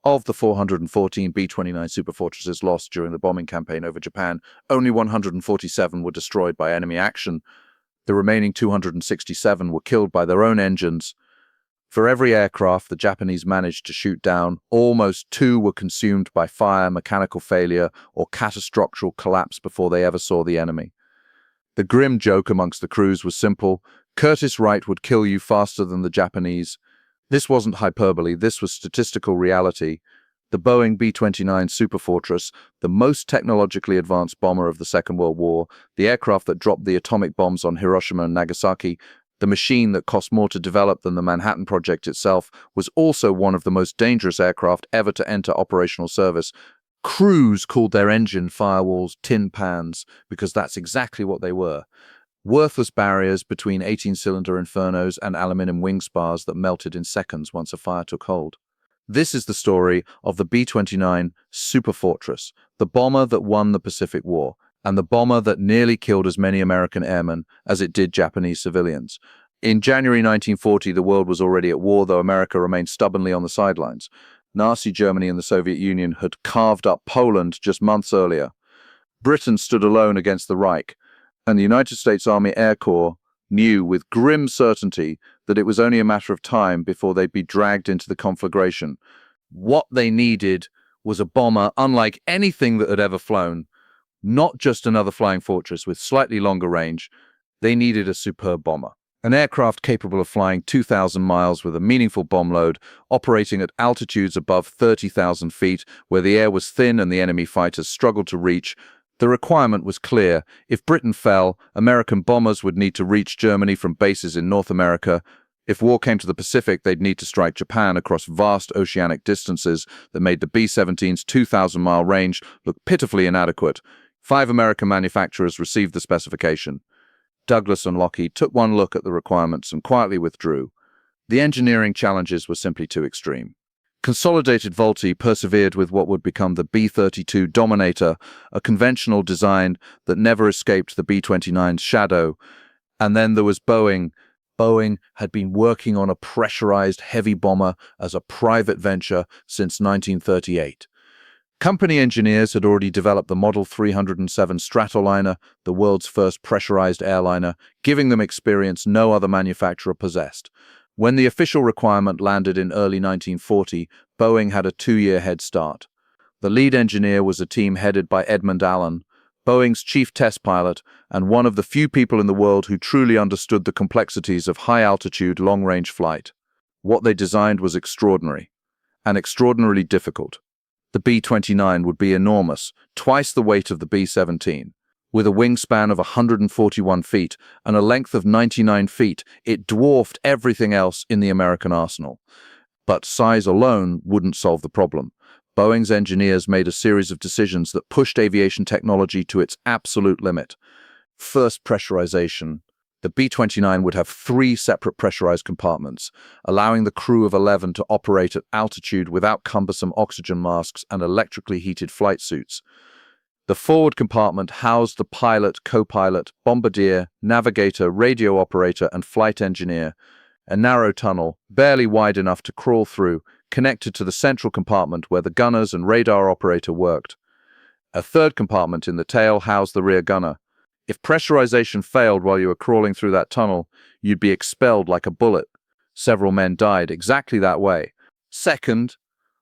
Of the 414 B-29 Superfortresses lost during the bombing campaign over Japan, only 147 were destroyed by enemy action. The remaining 267 were killed by their own engines. For every aircraft the Japanese managed to shoot down, almost 2 were consumed by fire, mechanical failure, or catastrophic collapse before they ever saw the enemy. The grim joke amongst the crews was simple: Curtiss Wright would kill you faster than the Japanese. This wasn't hyperbole, this was statistical reality. The Boeing B-29 Superfortress, the most technologically advanced bomber of the Second World War, the aircraft that dropped the atomic bombs on Hiroshima and Nagasaki, the machine that cost more to develop than the Manhattan Project itself, was also one of the most dangerous aircraft ever to enter operational service. Crews called their engine firewalls tin pans because that's exactly what they were. Worthless barriers between 18-cylinder infernos and aluminium wing spars that melted in seconds once a fire took hold. This is the story of the B-29 Superfortress, the bomber that won the Pacific War, and the bomber that nearly killed as many American airmen as it did Japanese civilians. In January 1940, the world was already at war, though America remained stubbornly on the sidelines. Nazi Germany and the Soviet Union had carved up Poland just months earlier. Britain stood alone against the Reich, and the United States Army Air Corps knew with grim certainty that it was only a matter of time before they'd be dragged into the conflagration. What they needed was a bomber unlike anything that had ever flown, not just another flying fortress with slightly longer range. They needed a superb bomber, an aircraft capable of flying 2,000 miles with a meaningful bomb load, operating at altitudes above 30,000 feet, where the air was thin and the enemy fighters struggled to reach. The requirement was clear: if Britain fell, American bombers would need to reach Germany from bases in North America. If war came to the Pacific, they'd need to strike Japan across vast oceanic distances that made the B-17's 2,000-mile range look pitifully inadequate. 5 American manufacturers received the specification. Douglas and Lockheed took one look at the requirements and quietly withdrew. The engineering challenges were simply too extreme. Consolidated Vultee persevered with what would become the B-32 Dominator, a conventional design that never escaped the B-29's shadow. And then there was Boeing. Boeing had been working on a pressurized heavy bomber as a private venture since 1938. Company engineers had already developed the Model 307 Stratoliner, the world's first pressurized airliner, giving them experience no other manufacturer possessed. When the official requirement landed in early 1940, Boeing had a 2-year head start. The lead engineer was a team headed by Edmund Allen, Boeing's chief test pilot, and one of the few people in the world who truly understood the complexities of high-altitude, long-range flight. What they designed was extraordinary, and extraordinarily difficult. The B-29 would be enormous, twice the weight of the B-17. With a wingspan of 141 feet and a length of 99 feet, it dwarfed everything else in the American arsenal. But size alone wouldn't solve the problem. Boeing's engineers made a series of decisions that pushed aviation technology to its absolute limit. First, pressurization. The B-29 would have 3 separate pressurized compartments, allowing the crew of 11 to operate at altitude without cumbersome oxygen masks and electrically heated flight suits. The forward compartment housed the pilot, co-pilot, bombardier, navigator, radio operator, and flight engineer. A narrow tunnel, barely wide enough to crawl through, connected to the central compartment where the gunners and radar operator worked. A third compartment in the tail housed the rear gunner. If pressurization failed while you were crawling through that tunnel, you'd be expelled like a bullet. Several men died exactly that way. Second,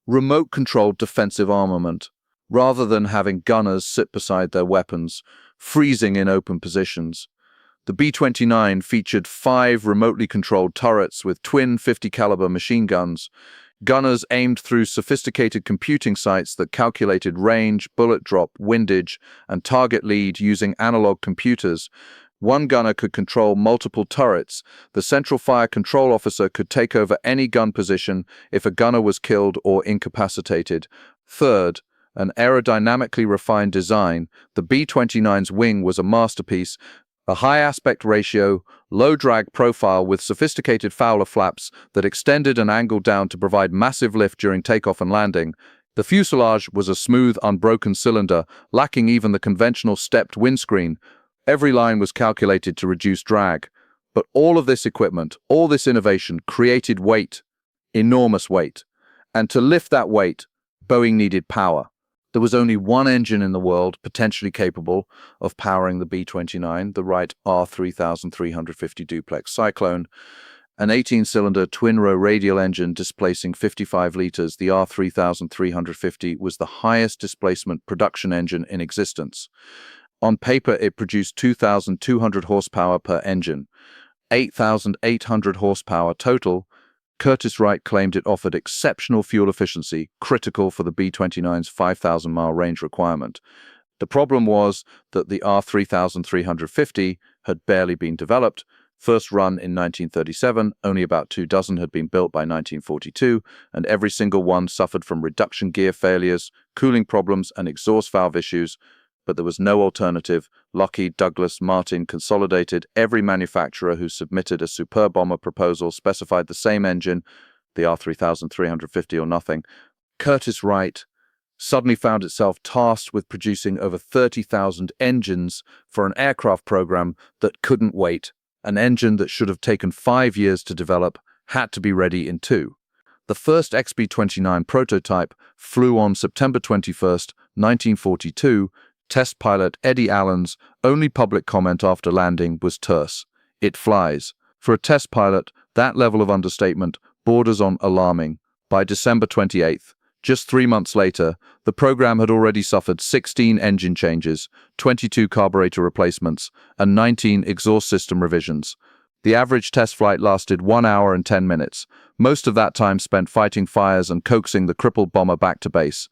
remote-controlled defensive armament. Rather than having gunners sit beside their weapons, freezing in open positions, the B-29 featured 5 remotely controlled turrets with twin 50-caliber machine guns. Gunners aimed through sophisticated computing sites that calculated range, bullet drop, windage, and target lead using analog computers. One gunner could control multiple turrets. The central fire control officer could take over any gun position if a gunner was killed or incapacitated. Third, an aerodynamically refined design, the B-29's wing was a masterpiece. A high aspect ratio, low drag profile with sophisticated Fowler flaps that extended and angled down to provide massive lift during takeoff and landing. The fuselage was a smooth, unbroken cylinder, lacking even the conventional stepped windscreen. Every line was calculated to reduce drag. But all of this equipment, all this innovation created weight, enormous weight. And to lift that weight, Boeing needed power. There was only one engine in the world potentially capable of powering the B-29, the Wright R-3350 duplex Cyclone. An 18-cylinder twin-row radial engine displacing 55 liters, the R-3350 was the highest displacement production engine in existence. On paper, it produced 2,200 horsepower per engine, 8,800 horsepower total. Curtiss-Wright claimed it offered exceptional fuel efficiency, critical for the B-29's 5,000-mile range requirement. The problem was that the R-3350 had barely been developed. First run in 1937, only about 2 dozen had been built by 1942, and every single one suffered from reduction gear failures, cooling problems, and exhaust valve issues. But there was no alternative. Lockheed, Douglas, Martin, Consolidated, every manufacturer who submitted a Super Bomber proposal specified the same engine, the R-3350 or nothing. Curtiss-Wright suddenly found itself tasked with producing over 30,000 engines for an aircraft program that couldn't wait. An engine that should have taken 5 years to develop had to be ready in 2. The first XB-29 prototype flew on September 21, 1942. Test pilot Eddie Allen's only public comment after landing was terse. "It flies." For a test pilot, that level of understatement borders on alarming. By December 28th, just 3 months later, the program had already suffered 16 engine changes, 22 carburetor replacements, and 19 exhaust system revisions. The average test flight lasted 1 hour and 10 minutes, most of that time spent fighting fires and coaxing the crippled bomber back to base.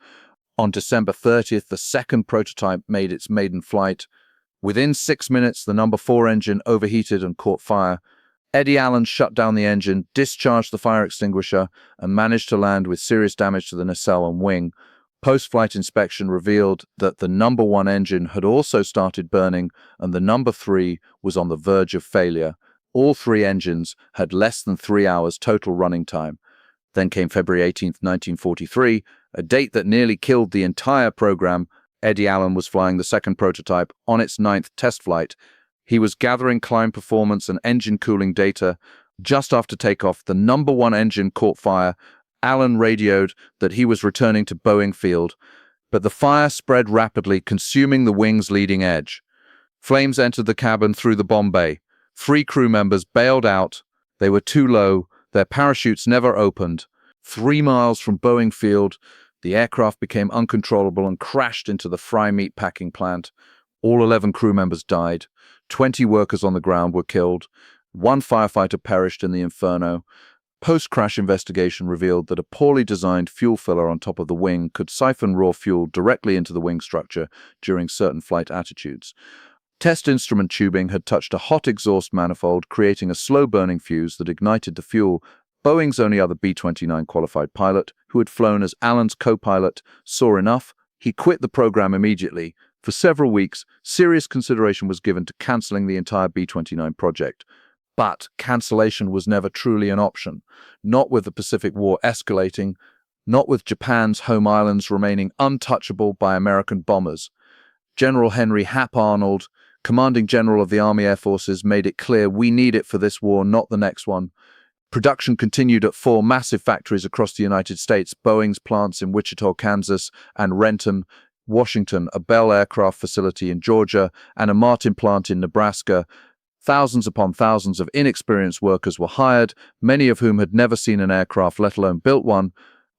On December 30th, the second prototype made its maiden flight. Within 6 minutes, the number 4 engine overheated and caught fire. Eddie Allen shut down the engine, discharged the fire extinguisher, and managed to land with serious damage to the nacelle and wing. Post-flight inspection revealed that the number 1 engine had also started burning, and the number 3 was on the verge of failure. All 3 engines had less than 3 hours total running time. Then came February 18, 1943, a date that nearly killed the entire program. Eddie Allen was flying the second prototype on its 9th test flight. He was gathering climb performance and engine cooling data. Just after takeoff, the number 1 engine caught fire. Allen radioed that he was returning to Boeing Field, but the fire spread rapidly, consuming the wing's leading edge. Flames entered the cabin through the bomb bay. 3 crew members bailed out. They were too low. Their parachutes never opened. 3 miles from Boeing Field, the aircraft became uncontrollable and crashed into the fry meat packing plant. All 11 crew members died. 20 workers on the ground were killed. 1 firefighter perished in the inferno. Post-crash investigation revealed that a poorly designed fuel filler on top of the wing could siphon raw fuel directly into the wing structure during certain flight attitudes. Test instrument tubing had touched a hot exhaust manifold, creating a slow-burning fuse that ignited the fuel. Boeing's only other B-29 qualified pilot, who had flown as Allen's co-pilot, saw enough. He quit the program immediately. For several weeks, serious consideration was given to canceling the entire B-29 project. But cancellation was never truly an option, not with the Pacific War escalating, not with Japan's home islands remaining untouchable by American bombers. General Henry Hap Arnold, commanding general of the Army Air Forces, made it clear, "We need it for this war, not the next one." Production continued at 4 massive factories across the United States: Boeing's plants in Wichita, Kansas, and Renton, Washington, a Bell aircraft facility in Georgia, and a Martin plant in Nebraska. Thousands upon thousands of inexperienced workers were hired, many of whom had never seen an aircraft, let alone built one.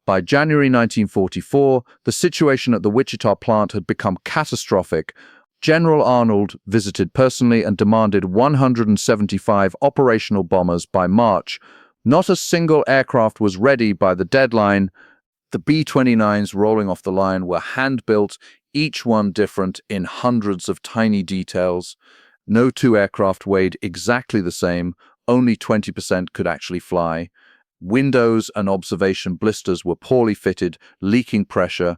By January 1944, the situation at the Wichita plant had become catastrophic. General Arnold visited personally and demanded 175 operational bombers by March. Not a single aircraft was ready by the deadline. The B-29s rolling off the line were hand-built, each one different in hundreds of tiny details. No 2 aircraft weighed exactly the same, only 20% could actually fly. Windows and observation blisters were poorly fitted, leaking pressure.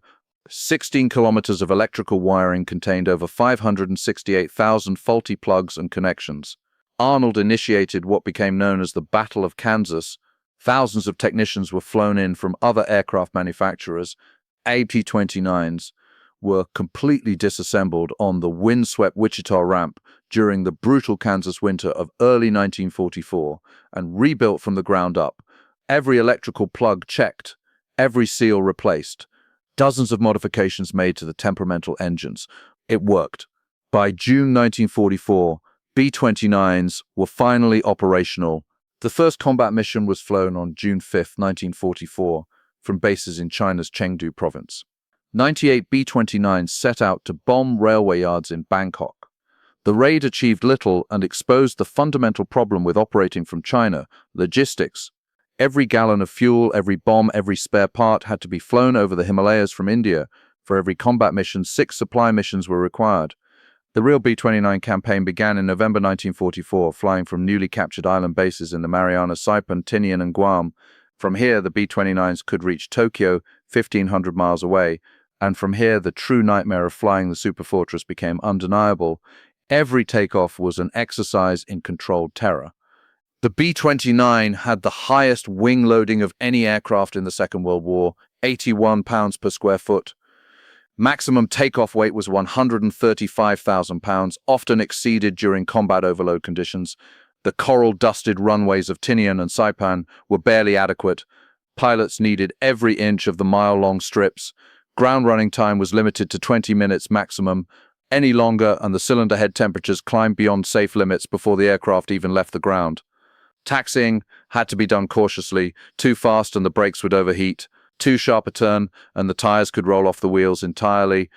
16 kilometers of electrical wiring contained over 568,000 faulty plugs and connections. Arnold initiated what became known as the Battle of Kansas. Thousands of technicians were flown in from other aircraft manufacturers. AP-29s were completely disassembled on the windswept Wichita ramp during the brutal Kansas winter of early 1944 and rebuilt from the ground up. Every electrical plug checked, every seal replaced. dozens of modifications made to the temperamental engines. It worked. By June 1944, B-29s were finally operational. The first combat mission was flown on June 5, 1944, from bases in China's Chengdu province. 98 B-29s set out to bomb railway yards in Bangkok. The raid achieved little and exposed the fundamental problem with operating from China: logistics. Every gallon of fuel, every bomb, every spare part had to be flown over the Himalayas from India. For every combat mission, 6 supply missions were required. The real B-29 campaign began in November 1944, flying from newly captured island bases in the Marianas, Saipan, Tinian, and Guam. From here, the B-29s could reach Tokyo, 1,500 miles away, and from here, the true nightmare of flying the Superfortress became undeniable. Every takeoff was an exercise in controlled terror. The B-29 had the highest wing loading of any aircraft in the Second World War, 81 pounds per square foot. Maximum takeoff weight was 135,000 pounds, often exceeded during combat overload conditions. The coral-dusted runways of Tinian and Saipan were barely adequate. Pilots needed every inch of the mile-long strips. Ground running time was limited to 20 minutes maximum. Any longer, and the cylinder head temperatures climbed beyond safe limits before the aircraft even left the ground. Taxiing had to be done cautiously. Too fast and the brakes would overheat. Too sharp a turn and the tires could roll off the wheels entirely.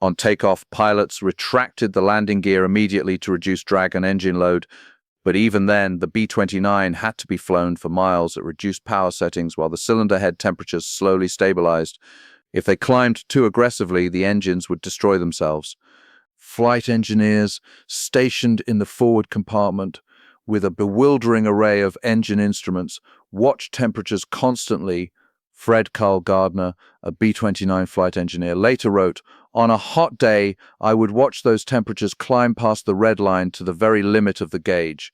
On takeoff, pilots retracted the landing gear immediately to reduce drag and engine load. But even then, the B-29 had to be flown for miles at reduced power settings while the cylinder head temperatures slowly stabilized. If they climbed too aggressively, the engines would destroy themselves. Flight engineers stationed in the forward compartment with a bewildering array of engine instruments watched temperatures constantly. Fred Carl Gardner, a B-29 flight engineer, later wrote, "On a hot day, I would watch those temperatures climb past the red line to the very limit of the gauge.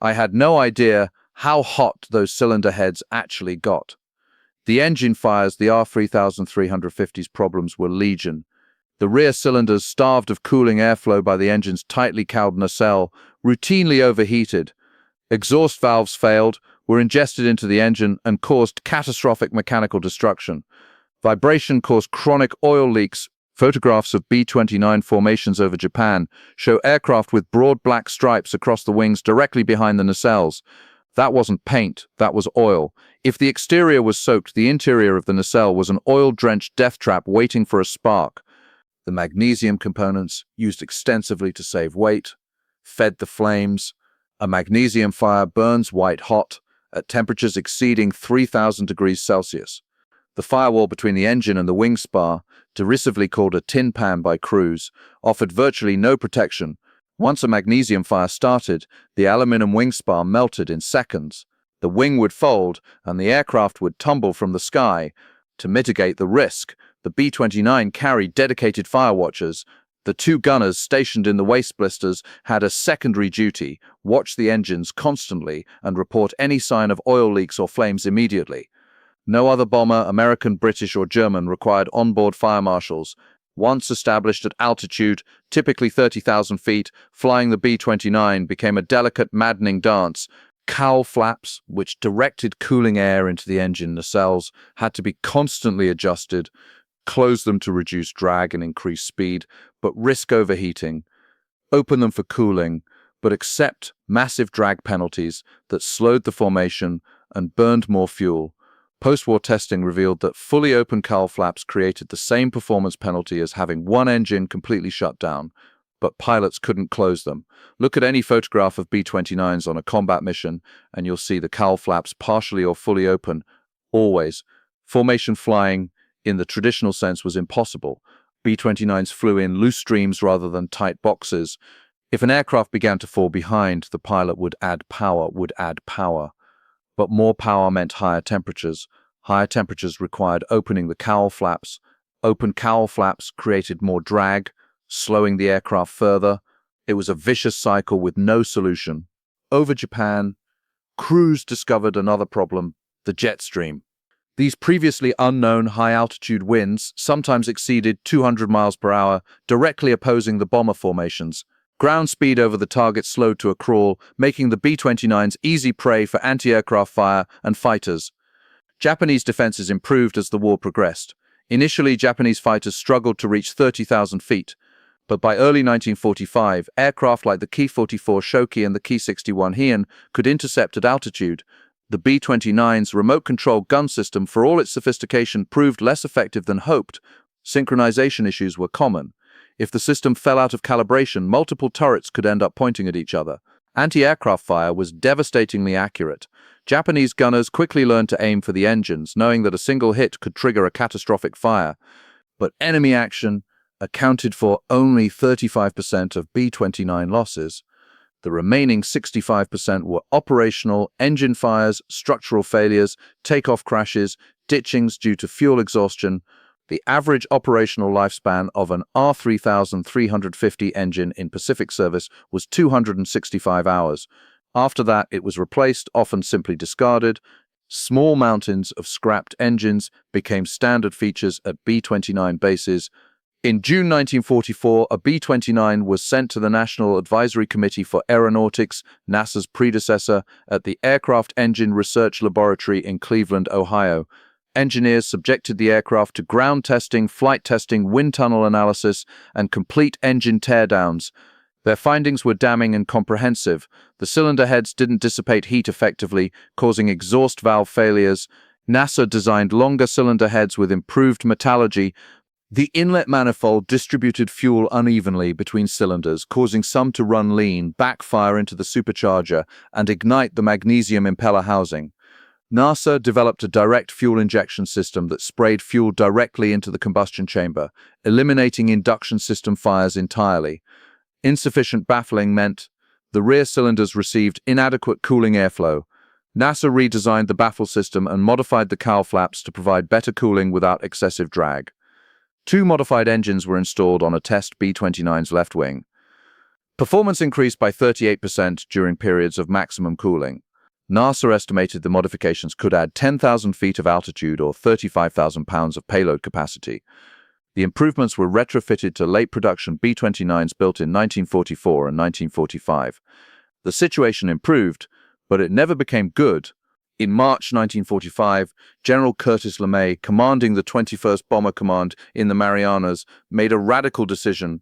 I had no idea how hot those cylinder heads actually got." The engine fires, the R-3350's problems were legion. The rear cylinders, starved of cooling airflow by the engine's tightly cowled nacelle, routinely overheated. Exhaust valves failed, were ingested into the engine, and caused catastrophic mechanical destruction. Vibration caused chronic oil leaks. Photographs of B-29 formations over Japan show aircraft with broad black stripes across the wings directly behind the nacelles. That wasn't paint, that was oil. If the exterior was soaked, the interior of the nacelle was an oil-drenched death trap waiting for a spark. The magnesium components, used extensively to save weight, fed the flames. A magnesium fire burns white hot at temperatures exceeding 3,000 degrees Celsius. The firewall between the engine and the wing spar, derisively called a tin pan by crews, offered virtually no protection. Once a magnesium fire started, the aluminum wing spar melted in seconds. The wing would fold, and the aircraft would tumble from the sky. To mitigate the risk, the B-29 carried dedicated firewatchers. The 2 gunners stationed in the waste blisters had a secondary duty: watch the engines constantly and report any sign of oil leaks or flames immediately. No other bomber, American, British, or German, required onboard fire marshals. Once established at altitude, typically 30,000 feet, flying the B-29 became a delicate, maddening dance. Cowl flaps, which directed cooling air into the engine nacelles, had to be constantly adjusted. Close them to reduce drag and increase speed, but risk overheating. Open them for cooling, but accept massive drag penalties that slowed the formation and burned more fuel. Post-war testing revealed that fully open cowl flaps created the same performance penalty as having one engine completely shut down, but pilots couldn't close them. Look at any photograph of B-29s on a combat mission, and you'll see the cowl flaps partially or fully open, always. Formation flying, in the traditional sense, was impossible. B-29s flew in loose streams rather than tight boxes. If an aircraft began to fall behind, the pilot would add power. But more power meant higher temperatures. Higher temperatures required opening the cowl flaps. Open cowl flaps created more drag, slowing the aircraft further. It was a vicious cycle with no solution. Over Japan, crews discovered another problem: the jet stream. These previously unknown high-altitude winds sometimes exceeded 200 miles per hour, directly opposing the bomber formations. Ground speed over the target slowed to a crawl, making the B-29s easy prey for anti-aircraft fire and fighters. Japanese defenses improved as the war progressed. Initially, Japanese fighters struggled to reach 30,000 feet, but by early 1945, aircraft like the Ki-44 Shoki and the Ki-61 Heian could intercept at altitude. The B-29's remote-control gun system, for all its sophistication, proved less effective than hoped. Synchronization issues were common. If the system fell out of calibration, multiple turrets could end up pointing at each other. Anti-aircraft fire was devastatingly accurate. Japanese gunners quickly learned to aim for the engines, knowing that a single hit could trigger a catastrophic fire. But enemy action accounted for only 35% of B-29 losses. The remaining 65% were operational, engine fires, structural failures, takeoff crashes, ditchings due to fuel exhaustion. The average operational lifespan of an R-3350 engine in Pacific service was 265 hours. After that, it was replaced, often simply discarded. Small mountains of scrapped engines became standard features at B-29 bases. In June 1944, a B-29 was sent to the National Advisory Committee for Aeronautics, NASA's predecessor, at the Aircraft Engine Research Laboratory in Cleveland, Ohio. Engineers subjected the aircraft to ground testing, flight testing, wind tunnel analysis, and complete engine teardowns. Their findings were damning and comprehensive. The cylinder heads didn't dissipate heat effectively, causing exhaust valve failures. NASA designed longer cylinder heads with improved metallurgy. The inlet manifold distributed fuel unevenly between cylinders, causing some to run lean, backfire into the supercharger, and ignite the magnesium impeller housing. NASA developed a direct fuel injection system that sprayed fuel directly into the combustion chamber, eliminating induction system fires entirely. Insufficient baffling meant the rear cylinders received inadequate cooling airflow. NASA redesigned the baffle system and modified the cowl flaps to provide better cooling without excessive drag. 2 modified engines were installed on a test B-29's left wing. Performance increased by 38% during periods of maximum cooling. NASA estimated the modifications could add 10,000 feet of altitude or 35,000 pounds of payload capacity. The improvements were retrofitted to late production B-29s built in 1944 and 1945. The situation improved, but it never became good. In March 1945, General Curtis LeMay, commanding the 21st Bomber Command in the Marianas, made a radical decision.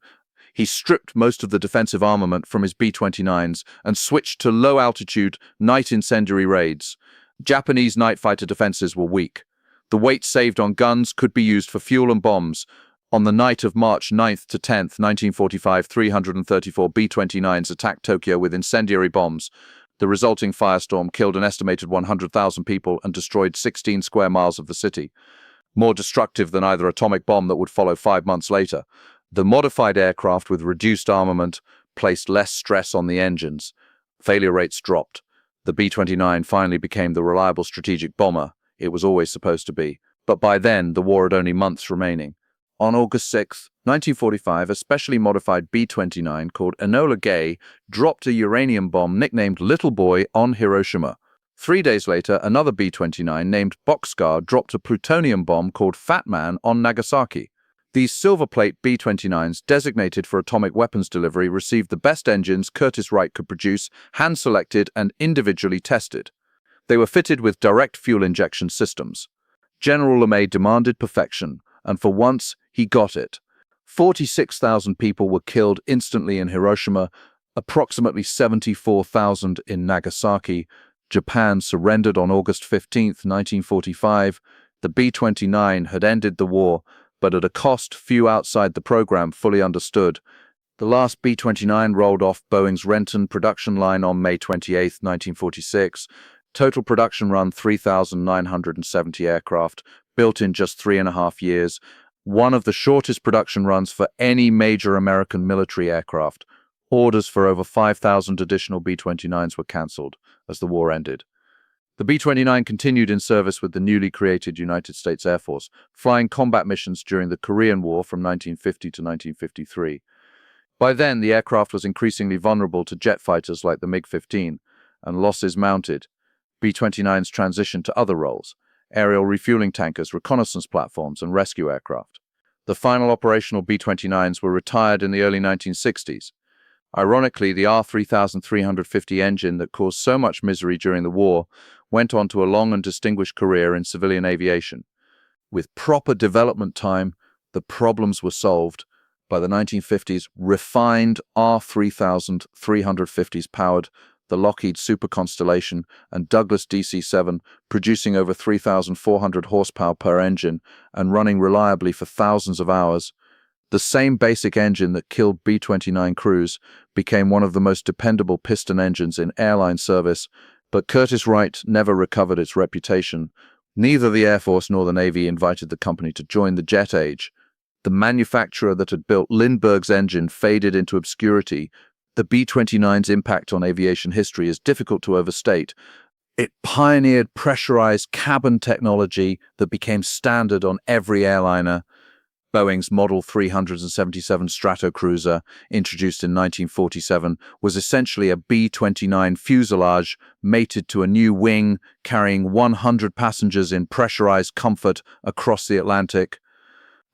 He stripped most of the defensive armament from his B-29s and switched to low-altitude, night incendiary raids. Japanese night fighter defenses were weak. The weight saved on guns could be used for fuel and bombs. On the night of March 9th to 10th, 1945, 334 B-29s attacked Tokyo with incendiary bombs. The resulting firestorm killed an estimated 100,000 people and destroyed 16 square miles of the city. More destructive than either atomic bomb that would follow 5 months later. The modified aircraft with reduced armament placed less stress on the engines. Failure rates dropped. The B-29 finally became the reliable strategic bomber it was always supposed to be. But by then, the war had only months remaining. On August 6, 1945, a specially modified B-29 called Enola Gay dropped a uranium bomb nicknamed Little Boy on Hiroshima. 3 days later, another B-29 named Boxcar dropped a plutonium bomb called Fat Man on Nagasaki. These silver-plate B-29s, designated for atomic weapons delivery, received the best engines Curtiss-Wright could produce, hand-selected and individually tested. They were fitted with direct fuel injection systems. General LeMay demanded perfection, and for once, he got it. 46,000 people were killed instantly in Hiroshima, approximately 74,000 in Nagasaki. Japan surrendered on August 15, 1945. The B-29 had ended the war, but at a cost few outside the program fully understood. The last B-29 rolled off Boeing's Renton production line on May 28, 1946. Total production run 3,970 aircraft, built in just 3.5 years. One of the shortest production runs for any major American military aircraft. Orders for over 5,000 additional B-29s were cancelled as the war ended. The B-29 continued in service with the newly created United States Air Force, flying combat missions during the Korean War from 1950 to 1953. By then, the aircraft was increasingly vulnerable to jet fighters like the MiG-15, and losses mounted. B-29s transitioned to other roles: aerial refueling tankers, reconnaissance platforms, and rescue aircraft. The final operational B-29s were retired in the early 1960s. Ironically, the R-3350 engine that caused so much misery during the war went on to a long and distinguished career in civilian aviation. With proper development time, the problems were solved. By the 1950s, refined R-3350s powered the Lockheed Super Constellation and Douglas DC-7, producing over 3,400 horsepower per engine and running reliably for thousands of hours. The same basic engine that killed B-29 crews became one of the most dependable piston engines in airline service, but Curtiss-Wright never recovered its reputation. Neither the Air Force nor the Navy invited the company to join the jet age. The manufacturer that had built Lindbergh's engine faded into obscurity. The B-29's impact on aviation history is difficult to overstate. It pioneered pressurized cabin technology that became standard on every airliner. Boeing's Model 377 Stratocruiser, introduced in 1947, was essentially a B-29 fuselage mated to a new wing, carrying 100 passengers in pressurized comfort across the Atlantic.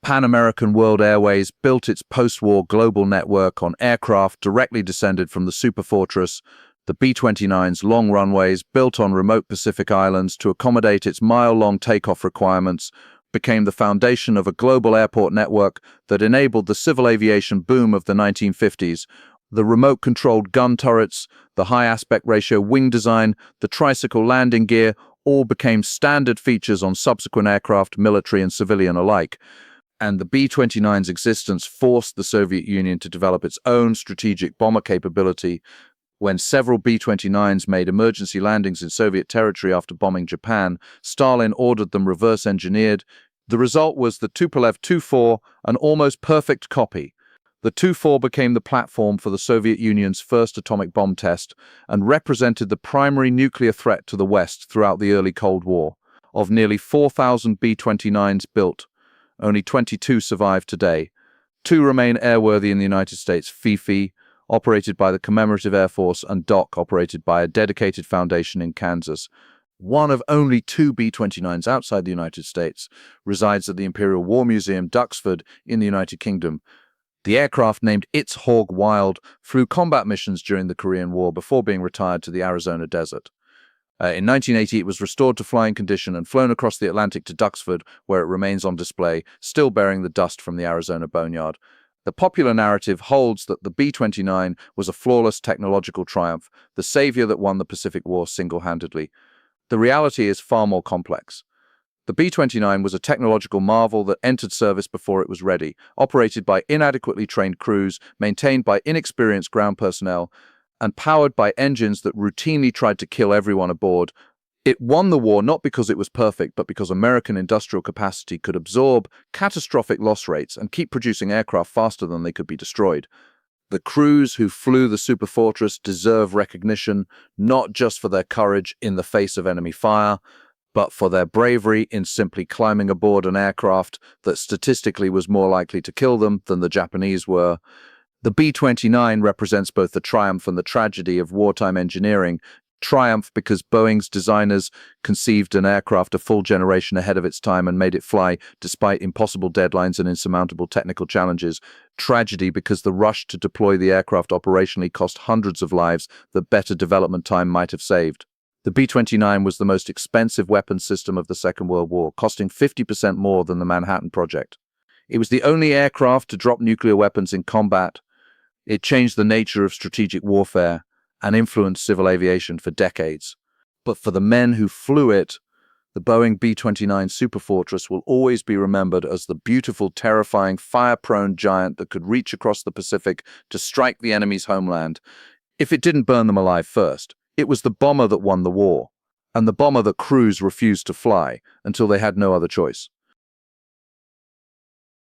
Pan American World Airways built its post-war global network on aircraft directly descended from the Superfortress. The B-29's long runways, built on remote Pacific islands to accommodate its mile-long takeoff requirements, became the foundation of a global airport network that enabled the civil aviation boom of the 1950s. The remote-controlled gun turrets, the high aspect ratio wing design, the tricycle landing gear all became standard features on subsequent aircraft, military and civilian alike. And the B-29's existence forced the Soviet Union to develop its own strategic bomber capability. When several B-29s made emergency landings in Soviet territory after bombing Japan, Stalin ordered them reverse-engineered. The result was the Tupolev Tu-4, an almost perfect copy. The Tu-4 became the platform for the Soviet Union's first atomic bomb test and represented the primary nuclear threat to the West throughout the early Cold War. Of nearly 4,000 B-29s built, only 22 survive today. 2 remain airworthy in the United States, Fifi, operated by the Commemorative Air Force, and DOC, operated by a dedicated foundation in Kansas. One of only 2 B-29s outside the United States resides at the Imperial War Museum, Duxford, in the United Kingdom. The aircraft, named Its Hawk Wild, flew combat missions during the Korean War before being retired to the Arizona desert. In 1980, it was restored to flying condition and flown across the Atlantic to Duxford, where it remains on display, still bearing the dust from the Arizona boneyard. The popular narrative holds that the B-29 was a flawless technological triumph, the savior that won the Pacific War single-handedly. The reality is far more complex. The B-29 was a technological marvel that entered service before it was ready, operated by inadequately trained crews, maintained by inexperienced ground personnel, and powered by engines that routinely tried to kill everyone aboard. It won the war not because it was perfect, but because American industrial capacity could absorb catastrophic loss rates and keep producing aircraft faster than they could be destroyed. The crews who flew the Superfortress deserve recognition, not just for their courage in the face of enemy fire, but for their bravery in simply climbing aboard an aircraft that statistically was more likely to kill them than the Japanese were. The B-29 represents both the triumph and the tragedy of wartime engineering. Triumph because Boeing's designers conceived an aircraft a full generation ahead of its time and made it fly despite impossible deadlines and insurmountable technical challenges. Tragedy because the rush to deploy the aircraft operationally cost hundreds of lives that better development time might have saved. The B-29 was the most expensive weapons system of the Second World War, costing 50% more than the Manhattan Project. It was the only aircraft to drop nuclear weapons in combat. It changed the nature of strategic warfare and influenced civil aviation for decades. But for the men who flew it, the Boeing B-29 Superfortress will always be remembered as the beautiful, terrifying, fire-prone giant that could reach across the Pacific to strike the enemy's homeland. If it didn't burn them alive first, it was the bomber that won the war, and the bomber that crews refused to fly until they had no other choice.